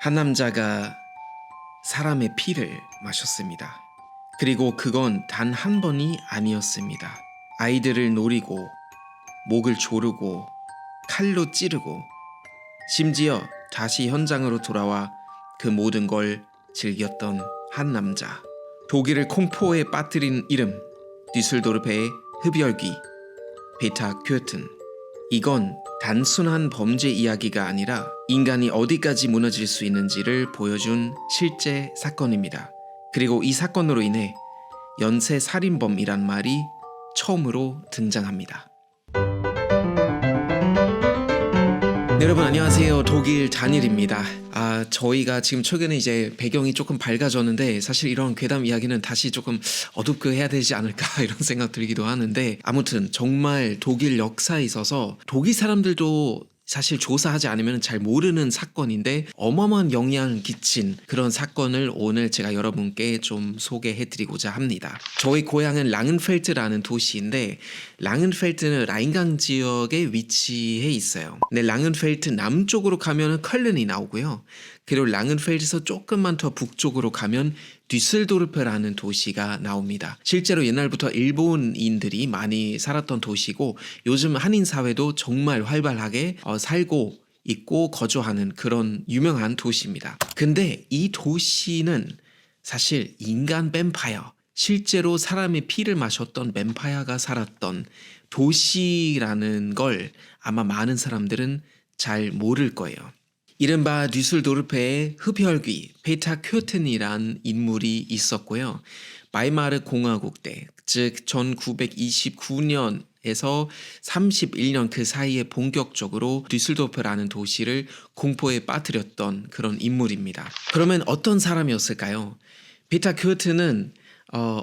한 남자가 사람의 피를 마셨습니다. 그리고 그건 단 한 번이 아니었습니다. 아이들을 노리고 목을 조르고 칼로 찌르고 심지어 다시 현장으로 돌아와 그 모든 걸 즐겼던 한 남자. 독일을 공포에 빠뜨린 이름, 뒤슬도르페의 흡혈귀 베타 퀼튼. 이건 단순한 범죄 이야기가 아니라 인간이 어디까지 무너질 수 있는지를 보여준 실제 사건입니다. 그리고 이 사건으로 인해 연쇄 살인범이란 말이 처음으로 등장합니다. 네, 여러분 안녕하세요. 독일 단일입니다. 저희가 지금 최근에 이제 배경이 조금 밝아졌는데 사실 이런 괴담 이야기는 다시 조금 어둡게 해야 되지 않을까 이런 생각 들기도 하는데, 아무튼 정말 독일 역사에 있어서 독일 사람들도 사실 조사하지 않으면 잘 모르는 사건인데 어마어마한 영향을 끼친 그런 사건을 오늘 제가 여러분께 좀 소개해드리고자 합니다. 저희 고향은 랑겐펠트라는 도시인데, 랑겐펠트는 라인강 지역에 위치해 있어요. 근데 랑겐펠트 남쪽으로 가면 컬른이 나오고요. 그리고 랑겐펠트에서 조금만 더 북쪽으로 가면 뒤슬도르페라는 도시가 나옵니다. 실제로 옛날부터 일본인들이 많이 살았던 도시고 요즘 한인 사회도 정말 활발하게 살고 있고 거주하는 그런 유명한 도시입니다. 근데 이 도시는 사실 인간 뱀파이어, 실제로 사람의 피를 마셨던 뱀파이어가 살았던 도시라는 걸 아마 많은 사람들은 잘 모를 거예요. 이른바 뒤슬도르페의 흡혈귀 베타 퀼튼이란 인물이 있었고요. 바이마르 공화국 때, 즉 1929년에서 31년 그 사이에 본격적으로 뒤슬도르페라는 도시를 공포에 빠뜨렸던 그런 인물입니다. 그러면 어떤 사람이었을까요? 베타 퀼튼은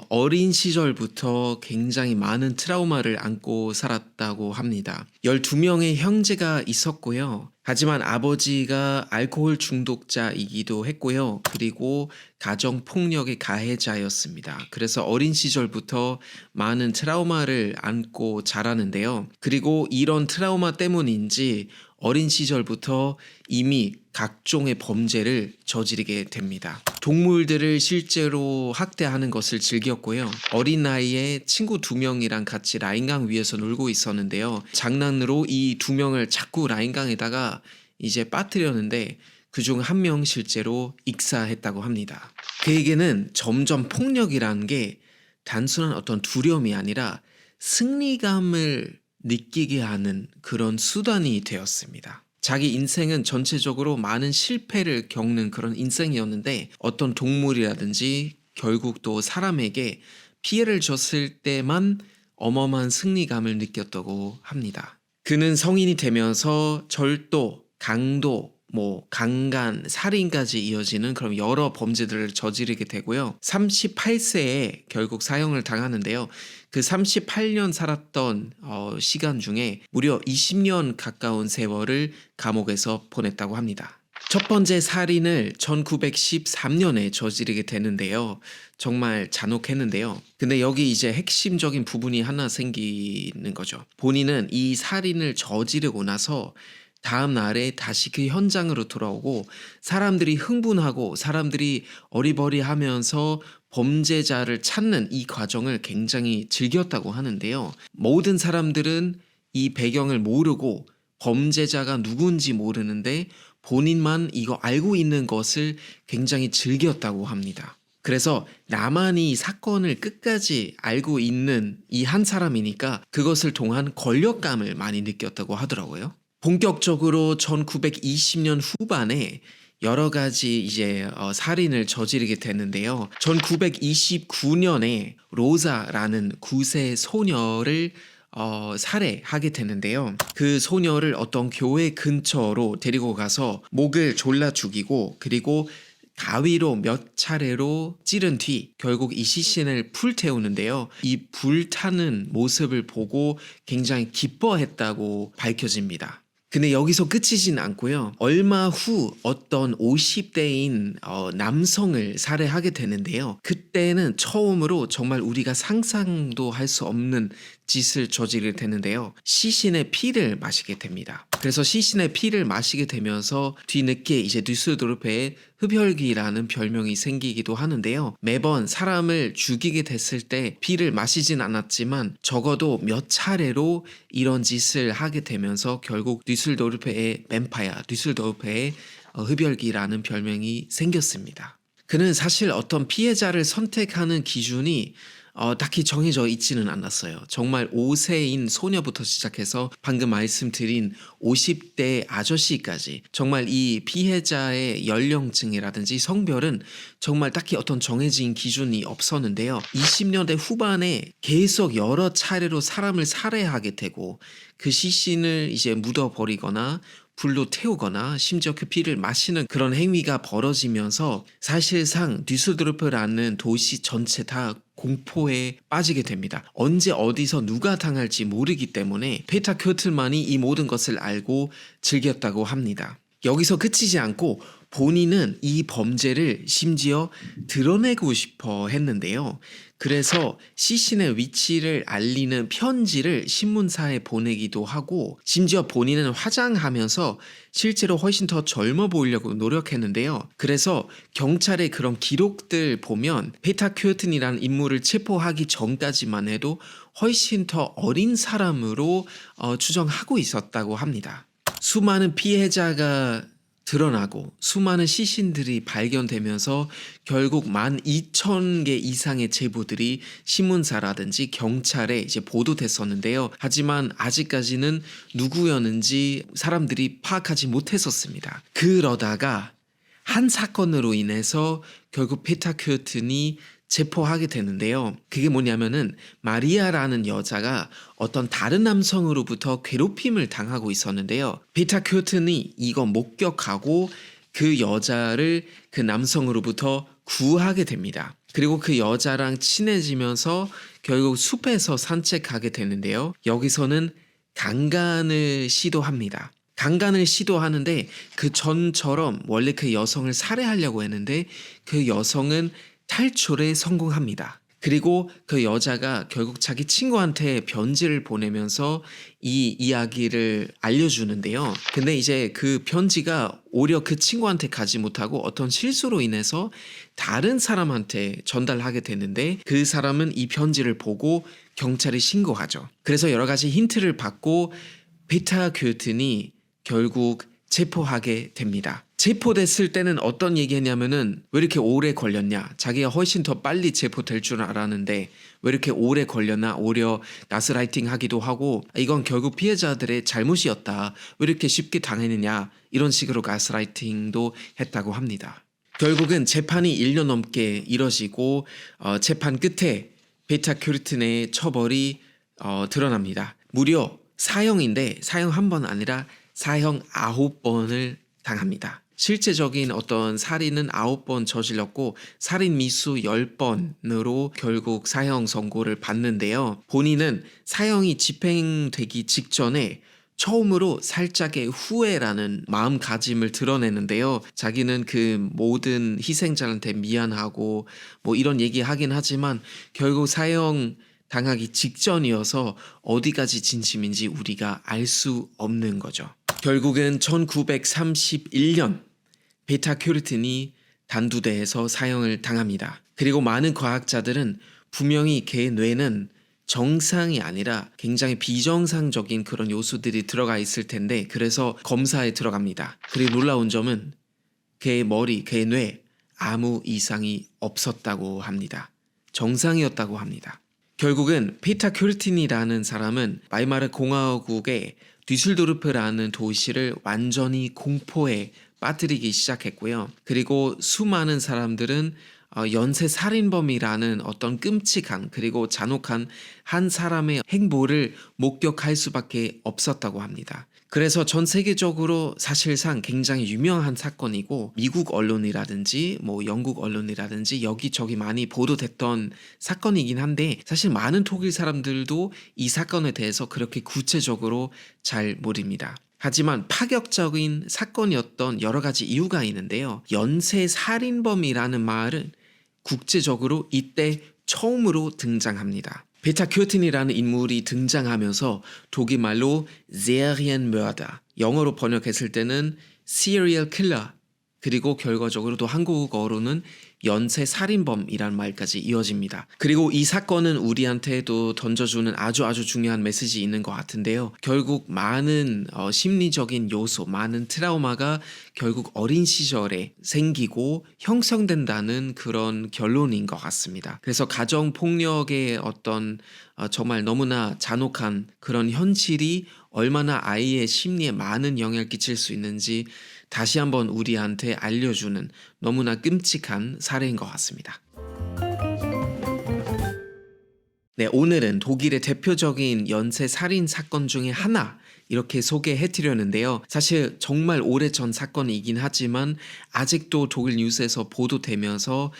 어린 시절부터 굉장히 많은 트라우마를 안고 살았다고 합니다. 12명의 형제가 있었고요. 하지만 아버지가 알코올 중독자이기도 했고요. 그리고 가정폭력의 가해자였습니다. 그래서 어린 시절부터 많은 트라우마를 안고 자라는데요. 그리고 이런 트라우마 때문인지 어린 시절부터 이미 각종의 범죄를 저지르게 됩니다. 동물들을 실제로 학대하는 것을 즐겼고요. 어린 나이에 친구 2명이랑 같이 라인강 위에서 놀고 있었는데요. 장난으로 이 2명을 자꾸 라인강에다가 이제 빠뜨렸는데 그중 1명 실제로 익사했다고 합니다. 그에게는 점점 폭력이라는 게 단순한 어떤 두려움이 아니라 승리감을 느끼게 하는 그런 수단이 되었습니다. 자기 인생은 전체적으로 많은 실패를 겪는 그런 인생이었는데 어떤 동물이라든지 결국 또 사람에게 피해를 줬을 때만 어마어마한 승리감을 느꼈다고 합니다. 그는 성인이 되면서 절도, 강도, 강간, 살인까지 이어지는 그런 여러 범죄들을 저지르게 되고요. 38세에 결국 사형을 당하는데요. 그 38년 살았던 시간 중에 무려 20년 가까운 세월을 감옥에서 보냈다고 합니다. 첫 번째 살인을 1913년에 저지르게 되는데요. 정말 잔혹했는데요. 근데 여기 이제 핵심적인 부분이 하나 생기는 거죠. 본인은 이 살인을 저지르고 나서 다음 날에 다시 그 현장으로 돌아오고 사람들이 흥분하고 사람들이 어리버리하면서 범죄자를 찾는 이 과정을 굉장히 즐겼다고 하는데요. 모든 사람들은 이 배경을 모르고 범죄자가 누군지 모르는데 본인만 이거 알고 있는 것을 굉장히 즐겼다고 합니다. 그래서 나만이 이 사건을 끝까지 알고 있는 이 한 사람이니까 그것을 통한 권력감을 많이 느꼈다고 하더라고요. 본격적으로 1920년 후반에 여러 가지 이제 살인을 저지르게 되는데요. 1929년에 로자라는 9세 소녀를 살해하게 되는데요. 그 소녀를 어떤 교회 근처로 데리고 가서 목을 졸라 죽이고 그리고 가위로 몇 차례로 찌른 뒤 결국 이 시신을 불태우는데요. 이 불타는 모습을 보고 굉장히 기뻐했다고 밝혀집니다. 근데 여기서 끝이진 않고요. 얼마 후 어떤 50대인 남성을 살해하게 되는데요. 그때는 처음으로 정말 우리가 상상도 할 수 없는 짓을 저지르게 되는데요. 시신의 피를 마시게 됩니다. 그래서 시신의 피를 마시게 되면서 뒤늦게 이제 düsseldorf에 흡혈귀라는 별명이 생기기도 하는데요. 매번 사람을 죽이게 됐을 때 피를 마시진 않았지만 적어도 몇 차례로 이런 짓을 하게 되면서 결국 düsseldorf의 뱀파이어, düsseldorf의 흡혈귀라는 별명이 생겼습니다. 그는 사실 어떤 피해자를 선택하는 기준이 딱히 정해져 있지는 않았어요. 정말 5세인 소녀부터 시작해서 방금 말씀드린 50대 아저씨까지 정말 이 피해자의 연령층이라든지 성별은 정말 딱히 어떤 정해진 기준이 없었는데요. 20년대 후반에 계속 여러 차례로 사람을 살해하게 되고 그 시신을 이제 묻어버리거나 불로 태우거나 심지어 그 피를 마시는 그런 행위가 벌어지면서 사실상 düsseldorf라는 도시 전체 다 공포에 빠지게 됩니다. 언제 어디서 누가 당할지 모르기 때문에 페터 큐틀만이 이 모든 것을 알고 즐겼다고 합니다. 여기서 그치지 않고 본인은 이 범죄를 심지어 드러내고 싶어 했는데요. 그래서 시신의 위치를 알리는 편지를 신문사에 보내기도 하고 심지어 본인은 화장하면서 실제로 훨씬 더 젊어 보이려고 노력했는데요. 그래서 경찰의 그런 기록들 보면 페터 큐튼이라는 인물을 체포하기 전까지만 해도 훨씬 더 어린 사람으로 추정하고 있었다고 합니다. 수많은 피해자가 드러나고 수많은 시신들이 발견되면서 결국 12,000개 이상의 제보들이 신문사라든지 경찰에 이제 보도됐었는데요. 하지만 아직까지는 누구였는지 사람들이 파악하지 못했었습니다. 그러다가 한 사건으로 인해서 결국 페터 큐튼이 체포하게 되는데요. 그게 뭐냐면은 마리아라는 여자가 어떤 다른 남성으로부터 괴롭힘을 당하고 있었는데요. 페터 큐튼이 이거 목격하고 그 여자를 그 남성으로부터 구하게 됩니다. 그리고 그 여자랑 친해지면서 결국 숲에서 산책하게 되는데요. 여기서는 강간을 시도합니다. 강간을 시도하는데 그 전처럼 원래 그 여성을 살해하려고 했는데 그 여성은 탈출에 성공합니다. 그리고 그 여자가 결국 자기 친구한테 편지를 보내면서 이 이야기를 알려주는데요. 근데 이제 그 편지가 오히려 그 친구한테 가지 못하고 어떤 실수로 인해서 다른 사람한테 전달하게 되는데 그 사람은 이 편지를 보고 경찰에 신고하죠. 그래서 여러 가지 힌트를 받고 페터 큐튼이 결국 체포하게 됩니다. 체포됐을 때는 어떤 얘기했냐면은 왜 이렇게 오래 걸렸냐, 자기가 훨씬 더 빨리 체포될 줄 알았는데 왜 이렇게 오래 걸렸나, 오히려 가스라이팅 하기도 하고 이건 결국 피해자들의 잘못이었다, 왜 이렇게 쉽게 당했느냐, 이런 식으로 가스라이팅도 했다고 합니다. 결국은 재판이 1년 넘게 이뤄지고 재판 끝에 페터 큐튼의 처벌이 드러납니다. 무려 사형인데 사형 한 번 아니라 사형 9번을 당합니다. 실제적인 어떤 살인은 9번 저질렀고 살인 미수 10번으로 결국 사형 선고를 받는데요. 본인은 사형이 집행되기 직전에 처음으로 살짝의 후회라는 마음가짐을 드러내는데요. 자기는 그 모든 희생자한테 미안하고 뭐 이런 얘기 하긴 하지만 결국 사형 당하기 직전이어서 어디까지 진심인지 우리가 알 수 없는 거죠. 결국은 1931년 페터 큐튼이 단두대에서 사형을 당합니다. 그리고 많은 과학자들은 분명히 걔 뇌는 정상이 아니라 굉장히 비정상적인 그런 요소들이 들어가 있을 텐데 그래서 검사에 들어갑니다. 그리고 놀라운 점은 걔의 머리, 걔의 뇌 아무 이상이 없었다고 합니다. 정상이었다고 합니다. 결국은 페터 큐튼이라는 사람은 바이마르 공화국의 düsseldorf라는 도시를 완전히 공포에 빠뜨리기 시작했고요. 그리고 수많은 사람들은 연쇄살인범이라는 어떤 끔찍한 그리고 잔혹한 한 사람의 행보를 목격할 수밖에 없었다고 합니다. 그래서 전 세계적으로 사실상 굉장히 유명한 사건이고 미국 언론이라든지 뭐 영국 언론이라든지 여기저기 많이 보도됐던 사건이긴 한데 사실 많은 독일 사람들도 이 사건에 대해서 그렇게 구체적으로 잘 모릅니다. 하지만 파격적인 사건이었던 여러 가지 이유가 있는데요. 연쇄살인범이라는 말은 국제적으로 이때 처음으로 등장합니다. 베타 큐어튼이라는 인물이 등장하면서 독일말로 Serienmörder, 영어로 번역했을 때는 Serial Killer, 그리고 결과적으로 또 한국어로는 연쇄살인범이란 말까지 이어집니다. 그리고 이 사건은 우리한테도 던져주는 아주 중요한 메시지 있는 것 같은데요. 결국 많은 심리적인 요소, 많은 트라우마가 결국 어린 시절에 생기고 형성된다는 그런 결론인 것 같습니다. 그래서 가정폭력의 어떤 정말 너무나 잔혹한 그런 현실이 얼마나 아이의 심리에 많은 영향을 끼칠 수 있는지 다시 한번 우리한테 알려주는 너무나 끔찍한 사례인 것 같습니다. 네, 오늘은 독일의 대표적인 연쇄 살인 사건 중에 하나 이렇게 소개해 드렸는데요. 사실 정말 오래전 사건이긴 하지만 아직도 독일 뉴스에서 보도되면서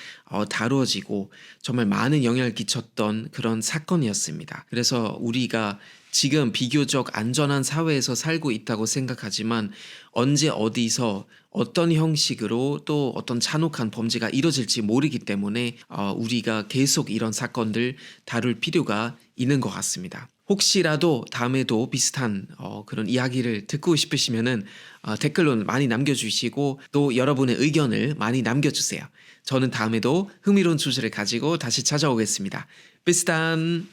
다뤄지고 정말 많은 영향을 끼쳤던 그런 사건이었습니다. 그래서 우리가 지금 비교적 안전한 사회에서 살고 있다고 생각하지만 언제 어디서 어떤 형식으로 또 어떤 잔혹한 범죄가 이뤄질지 모르기 때문에 우리가 계속 이런 사건들 다룰 필요가 있는 것 같습니다. 혹시라도 다음에도 비슷한 그런 이야기를 듣고 싶으시면은 댓글로 많이 남겨주시고 또 여러분의 의견을 많이 남겨주세요. 저는 다음에도 흥미로운 주제를 가지고 다시 찾아오겠습니다. 비슷한